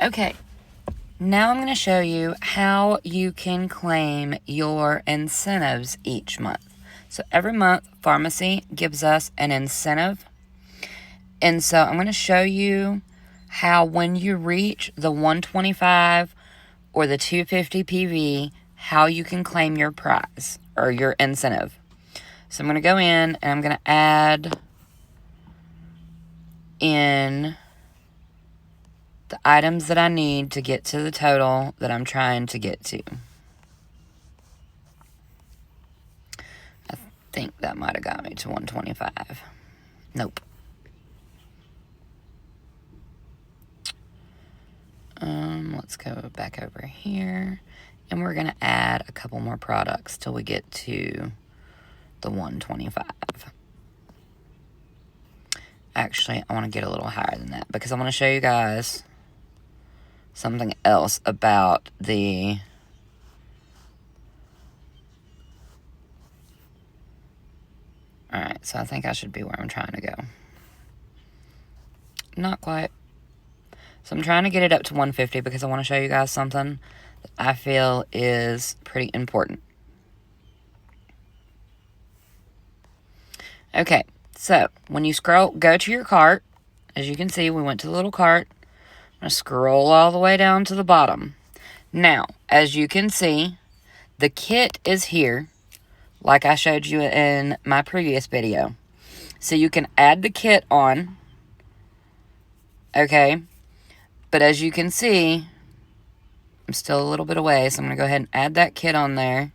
Okay, now I'm going to show you how you can claim your incentives each month. So every month, Farmasi gives us an incentive. And so I'm going to show you how when you reach the 125 or the 250 PV, how you can claim your prize or your incentive. So I'm going to go in and I'm going to add in the items that I need to get to the total that I'm trying to get to. I think that might have got me to 125. Nope. Let's go back over here. And we're going to add a couple more products till we get to the 125. Actually, I want to get a little higher than that because I want to show you guys something else about the Alright, so I think I should be where I'm trying to go. Not quite. So I'm trying to get it up to 150 because I want to show you guys something that I feel is pretty important. Okay, so when you go to your cart, as you can see, we went to the little cart. I'm going to scroll all the way down to the bottom. Now, as you can see, the kit is here, like I showed you in my previous video. So you can add the kit on, okay? But as you can see, I'm still a little bit away, so I'm going to go ahead and add that kit on there.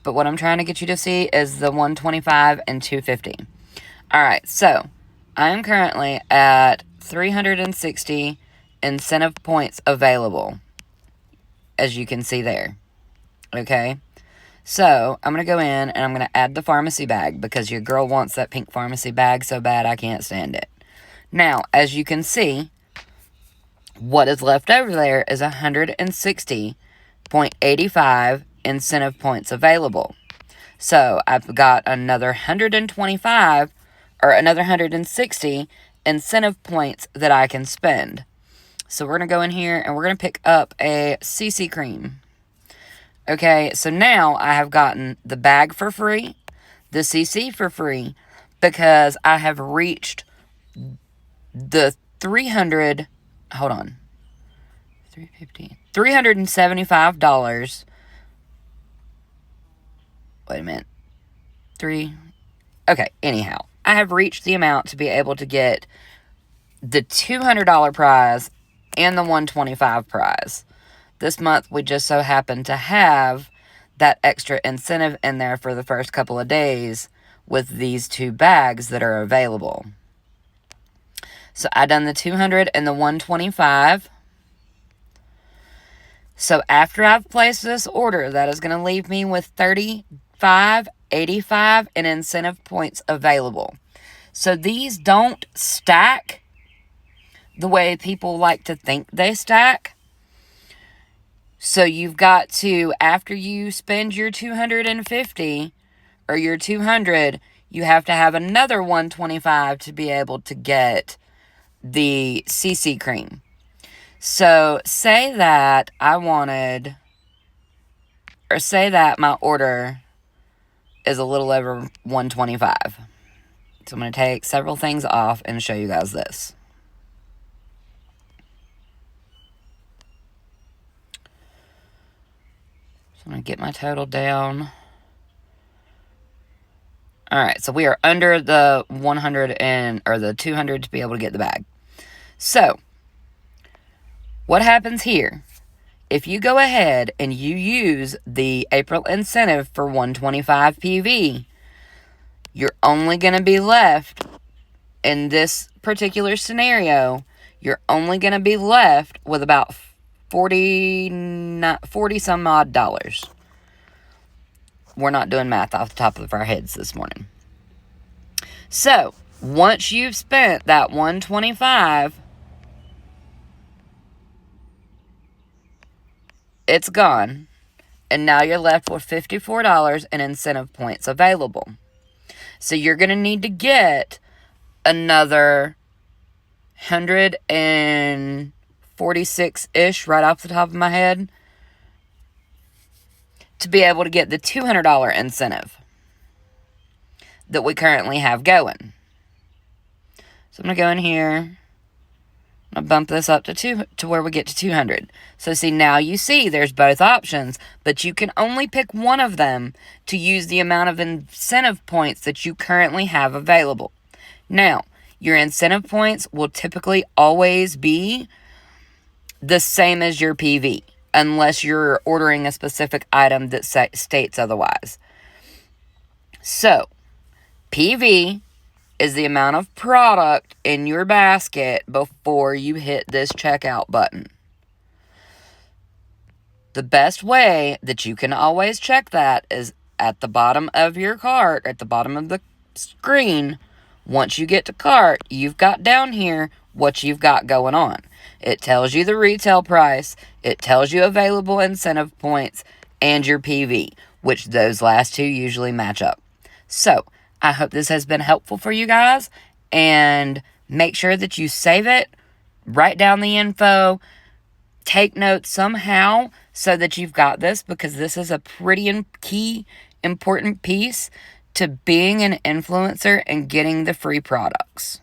But what I'm trying to get you to see is the 125 and 250. Alright, so I am currently at 360 incentive points available, as you can see there. Okay? So, I'm going to go in and I'm going to add the Farmasi bag because your girl wants that pink Farmasi bag so bad I can't stand it. Now, as you can see, what is left over there is 160.85 incentive points available. So, I've got another 125 or another 160 incentive points that I can spend. So, we're going to go in here and we're going to pick up a CC cream. Okay, so now I have gotten the bag for free, the CC for free, because I have reached the $375. Wait a minute. Okay, anyhow, I have reached the amount to be able to get the $200 prize and the 125 prize. This month, we just so happen to have that extra incentive in there for the first couple of days with these two bags that are available. So, I done the 200 and the 125. So, after I've placed this order, that is going to leave me with 35.85 in incentive points available. So, these don't stack the way people like to think they stack. So you've got to, after you spend your 250 or your 200, you have to have another 125 to be able to get the CC cream. So say that say that my order is a little over 125. So I'm going to take several things off and show you guys this. So I'm going to get my total down. Alright, so we are under the 100 or the 200 to be able to get the bag. So, what happens here? If you go ahead and you use the April incentive for 125 PV, you're only going to be left, in this particular scenario, you're only going to be left with about 40 some odd dollars. We're not doing math off the top of our heads this morning. So, once you've spent that 125, it's gone. And now you're left with $54 in incentive points available. So you're going to need to get another 146-ish right off the top of my head to be able to get the $200 incentive that we currently have going. So I'm going to go in here. I'm going to bump this up to where we get to 200. So see, now you see there's both options, but you can only pick one of them to use the amount of incentive points that you currently have available. Now, your incentive points will typically always be the same as your PV, unless you're ordering a specific item that states otherwise. So, PV is the amount of product in your basket before you hit this checkout button. The best way that you can always check that is at the bottom of your cart, at the bottom of the screen. Once you get to cart, you've got down here what you've got going on. It tells you the retail price, it tells you available incentive points, and your PV, which those last two usually match up. So, I hope this has been helpful for you guys, and make sure that you save it, write down the info, take notes somehow so that you've got this, because this is a pretty key, important piece to being an influencer and getting the free products.